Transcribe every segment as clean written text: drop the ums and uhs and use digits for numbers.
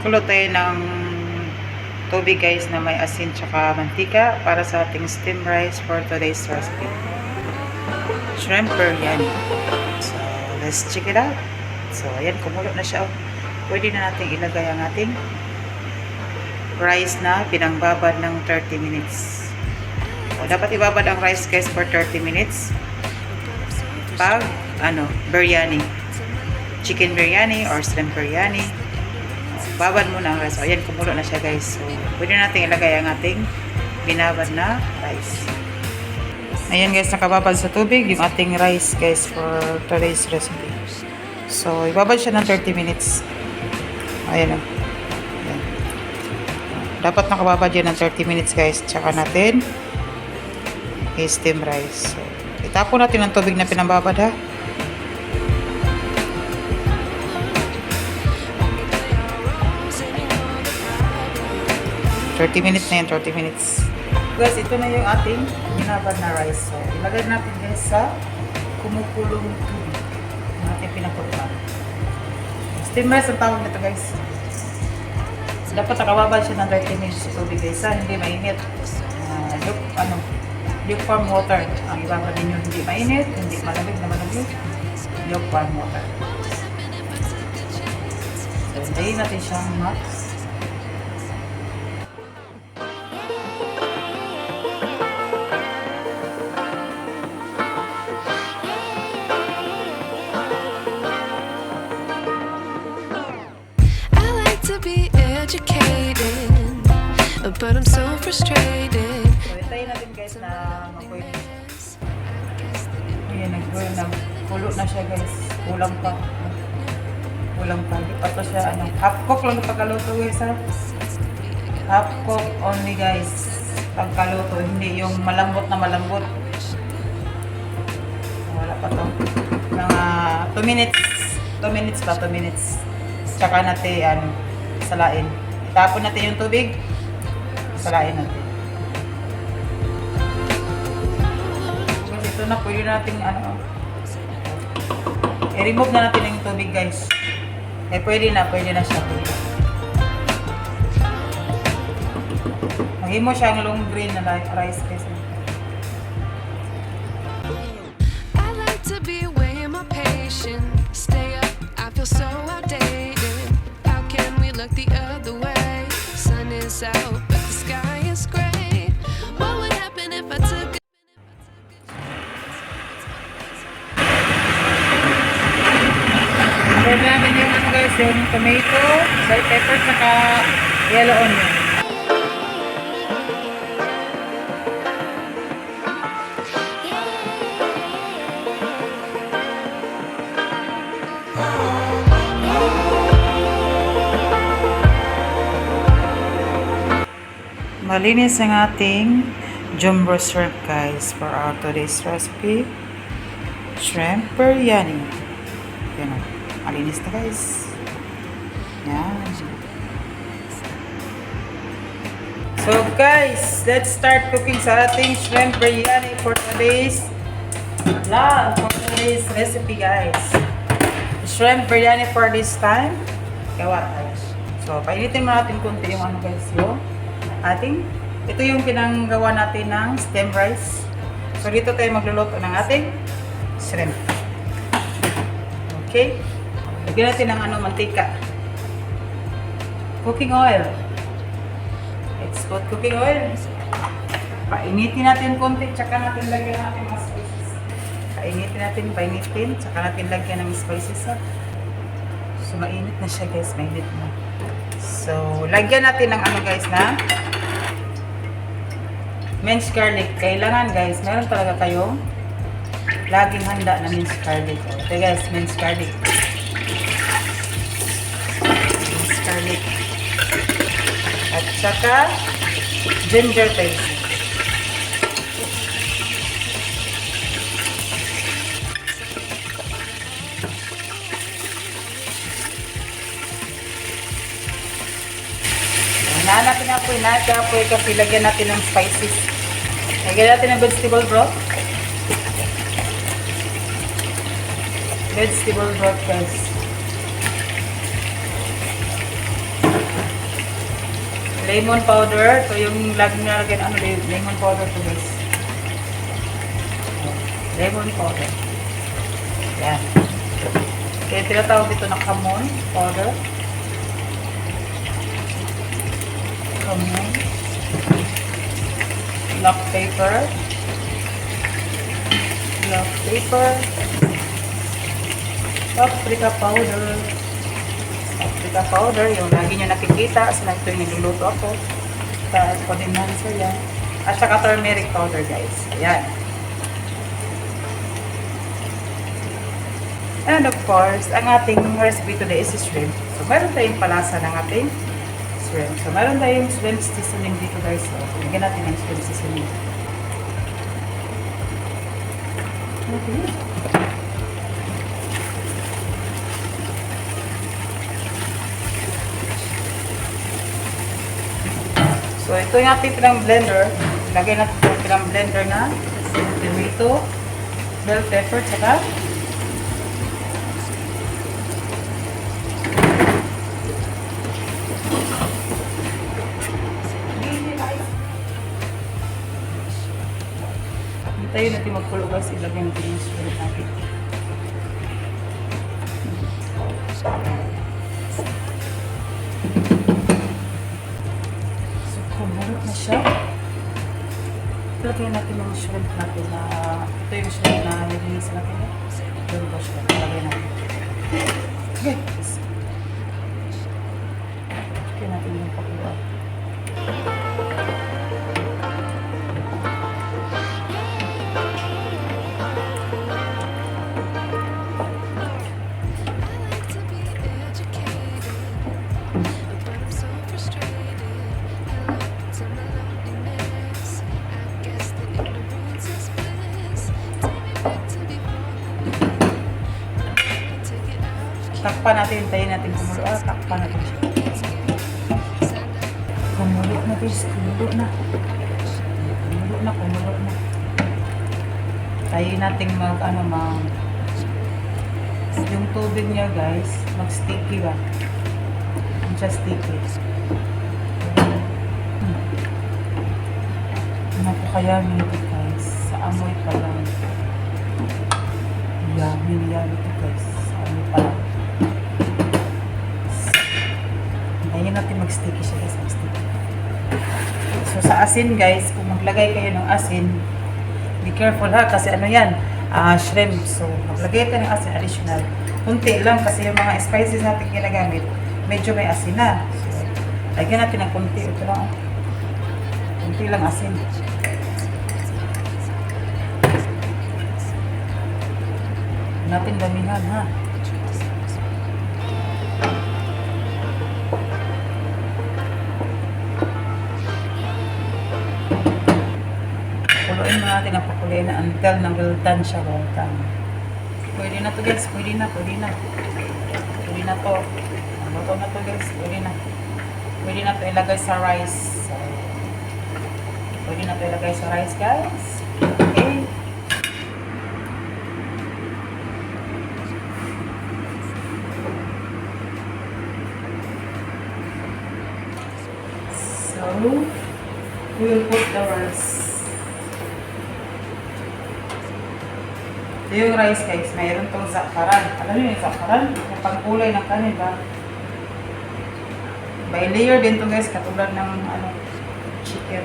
Kulo tayo ng tubig guys na may asin tsaka mantika para sa ating steam rice for today's recipe. Shrimp biryani. So, let's check it out. So, ayan, kumulo na siya. Pwede na natin ilagay ang ating rice na pinangbabad ng 30 minutes. So, dapat ibabad ang rice guys for 30 minutes. Pag, biryani. Chicken biryani or shrimp biryani. Babad muna ang rice. Ayan, kumulo na siya guys. So, pwede natin ilagay ang ating binabad na rice. Ayan guys, nakababad sa tubig yung ating rice guys for today's recipe. So, ibabad siya ng 30 minutes. Ayan o. Ayan. Dapat nakababad yan ng 30 minutes guys. Tsaka natin i-steam rice. So, itapon natin ang tubig na pinababad ha. 30 minutes na yan, 30 minutes. Guys, ito na yung ating binabad na rice. So, ilagay natin guys sa kumukulong tubig na ating pinakuluan. Steam rice ang tawag nito guys. So, dapat nakababad siya ng 30 minutes sa tubig guys. Hindi mainit. Lukewarm water. Ang ibabad ninyo hindi mainit, hindi malamig na malamig. Lukewarm water. So, hintayin natin siyang max. But I'm so frustrated. So, itayin natin guys na mag-boil. Ayan, nag-boil na siya guys. Kulang pa. Kulang pa. Hindi pa to siya, half cook lang pagkaluto guys ha. Half cook only guys. Pagkaluto, hindi yung malambot na malambot. Wala pa to. Mga 2 minutes. 2 minutes pa, 2 minutes. Tsaka natin, salain. Itapon natin yung tubig. Salain natin. Kasi ito na, pwede natin i-remove na natin yung tubig guys. Pwede na siya. Maghimo siyang long grain na rice guys. I like to be away in my patience. Stay up, I feel so outdated. How can we look the other way? Sun is out. Sky is gray. What would happen if I took Add namin yung guys, yung tomato, bell pepper, saka yellow onion. Malinis ang ating jumbo shrimp guys for our today's recipe. Shrimp biryani. Yan o. Malinis na guys. Yan. So guys, let's start cooking sa ating shrimp biryani for today's vlog. For today's recipe guys. Shrimp biryani for this time. Gawa guys. So, painitin mo natin kunti yung guys yung ito yung pinanggawa natin ng stem rice. So, dito tayo magluluto ng ating shrimp. Okay? Lagyan natin ng mantika. Cooking oil. Let's put cooking oil. Painitin natin konti, tsaka natin lagyan natin mga spices. Painitin, tsaka natin lagyan ng spices. So, mainit na siya guys, mainit na. So, lagyan natin ng guys na minced garlic. Kailangan guys, meron talaga kayong laging handa na minced garlic. Okay guys, minced garlic. Minced garlic. At saka ginger paste. Hanapin na po kasi lagyan natin ng spices. Lagyan natin ng vegetable broth. Vegetable broth guys. lemon powder. Ito yung lagi nalagyan, ano, lemon powder to guys. Lemon powder. Yan. Kaya tinatawag dito na camon powder. Camon. Black pepper. Black pepper. Paprika powder. Paprika powder, yung lagi nyo nakikita sa lang tuwing nagluluto ako. Tapos ko din so yan. At saka turmeric powder guys. Ayan. And of course, ang ating recipe today is shrimp. So, meron tayong palasa ng ating shrimp. So, meron tayong shrimp seasoning dito guys. So, bigyan natin ng shrimp seasoning. Okay. So, ito yung ating pinang blender. Lagay natin yung pinang blender na tomato, bell pepper, tsaka hintayin natin magkulo guys. Ilagay natin yung shrimp natin. Kumalot na siya. Lagyan natin yung shrimp natin na ito yung shrimp na nilinis natin. Doon ba siya? Lagyan natin. Okay. Lagyan natin yung pakulo. Takpan natin, hintayin natin kumulo. Takpan natin siya. Kumulo na guys, kumulo na. Kumulo na. Tayin natin yung tubig niya guys, mag-sticky ba? Just sticky. Napakayami ito guys. Sa amoy pa lang. Yummy ito guys. Sa amoy pa lang. Ayan natin mag-sticky siya guys, mag-sticky. So sa asin guys, kung maglagay kayo ng asin, be careful ha, kasi ano yan, shrimp. So maglagay ka ng asin additional. Kunti lang kasi yung mga spices natin ginagamit, medyo may asin na. So lagyan natin ng kunti. Ito lang. Kunti lang asin. Natin damihan ha. Pakuluin mo natin ang pakuluin na until nag-wiltan siya. Wiltan. Pwede na to guys. Pwede na to. Luto na to guys. Pwede na to ilagay sa rice. So, pwede na to ilagay sa rice guys. Okay. So, we will put the rice. Ito yung rice guys, mayroon tong za'afaran. Alam niyo yung za'afaran? Yung pangkulay ng kanin ba? By layer din to guys, katulad ng chicken.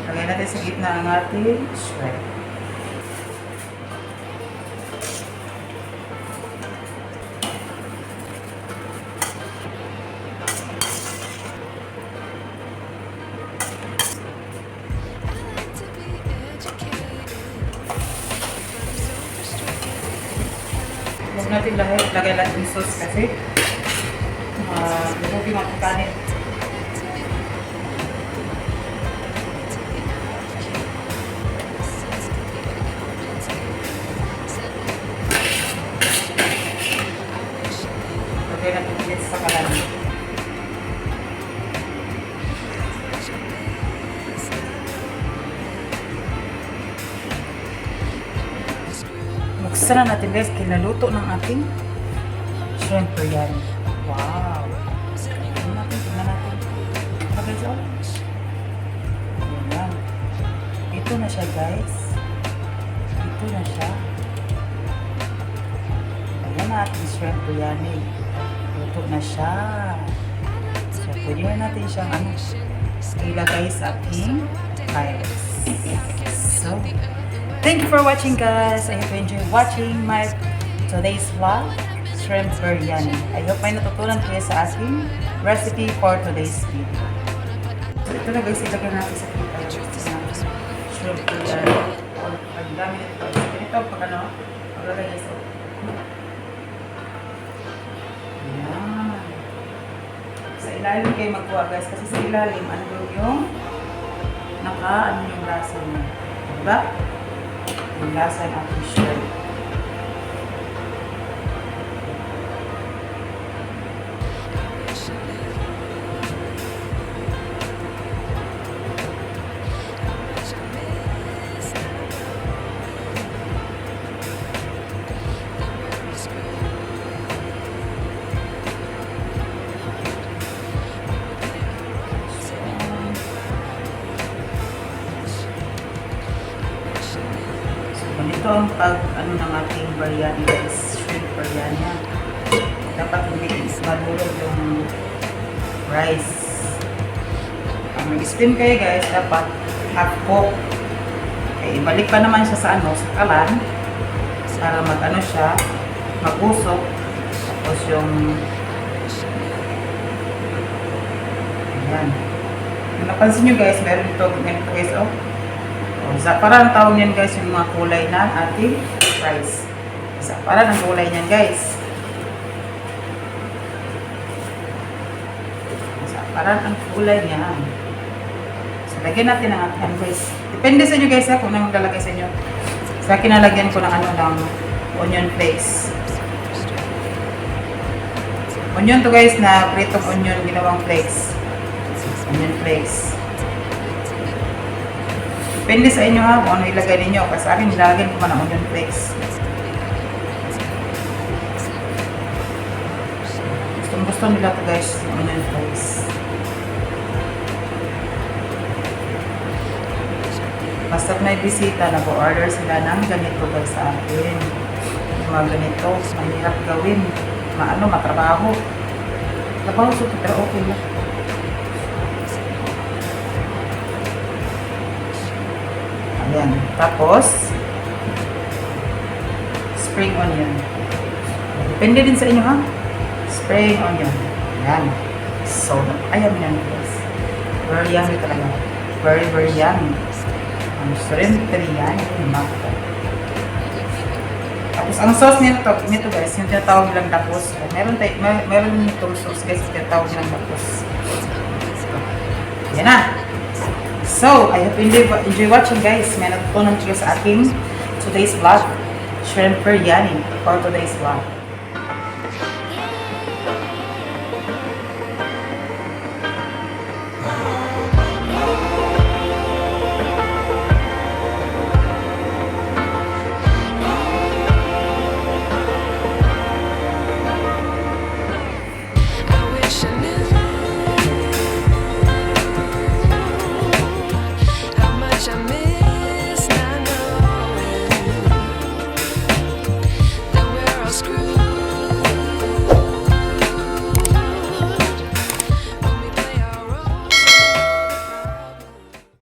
Lagay natin sa gitna ang ating shrimp. Huwag natin lagay lahat ng sauce kasi lubog yung mga kanin. Lagay natin ulit sa kalan. Umpisa na natin guys, kinaluto ng ating shrimp biryani. Wow! Tingnan natin. Ano guys, oh? Ayan. Ito na siya guys. Ito na siya. Ayan na ating shrimp biryani. Luto na siya. So, pwede na natin siyang ilagay sa ating piles. So, thank you for watching guys. I hope you enjoyed watching my today's vlog, shrimp biryani. I hope may natutunan kayo sa aking recipe for today's video. So ito na guys, ilagay natin sa shrimp biryani. Ang dami nito. Ganito pag paglagay guys. Ayan. Sa ilalim kayo magkuha guys, kasi sa ilalim, yung yung lasa niya. Diba? Yung lasa ng ating shrimp. Ganito ang ng ating biryani guys, shrimp biryani. Dapat hindi malulog yung rice. Ang mag-steam kayo guys, dapat half cook. Okay, ibalik pa naman siya sa sa kalan para siya, mag-usok. Tapos yung ayan. Kung napansin nyo guys, meron ito guys, oh. Parang tawag yan guys yung mga kulay ng ating rice. Parang ang kulay niyan guys. Parang ang kulay niyan. So, lagyan natin ang ating guys. Depende sa inyo guys kung anong lalagay sa inyo. Sa akin nalagyan ko ng ng onion flakes. Onion to guys na pritong onion ginawang flakes. Onion flakes. Depende sa inyo kung ano ilagay ninyo. Kasi sa akin, nilagyan ko ng onion flakes. Gusto nila ito guys, onion flakes. Basta may bisita, nag-order sila ng ganito guys sa akin. Yung mga ganito, mahirap gawin. Matrabaho. Trabaho so, pero okay lang. Ayan. Tapos, spring onion. Depende din sa inyo spring onion. Ayan. So, ayan yan guys. Very yummy talaga. Very, very yummy. Ang shrimp biryani. Tapos, ang sauce nito guys, yung tinatawag nilang dapos. Meron nitong sauce guys, yung tinatawag nilang dapos. Ayan na. So, I hope you enjoy watching guys. May natutunan kayo sa aking today's vlog, shrimp biryani for today's vlog.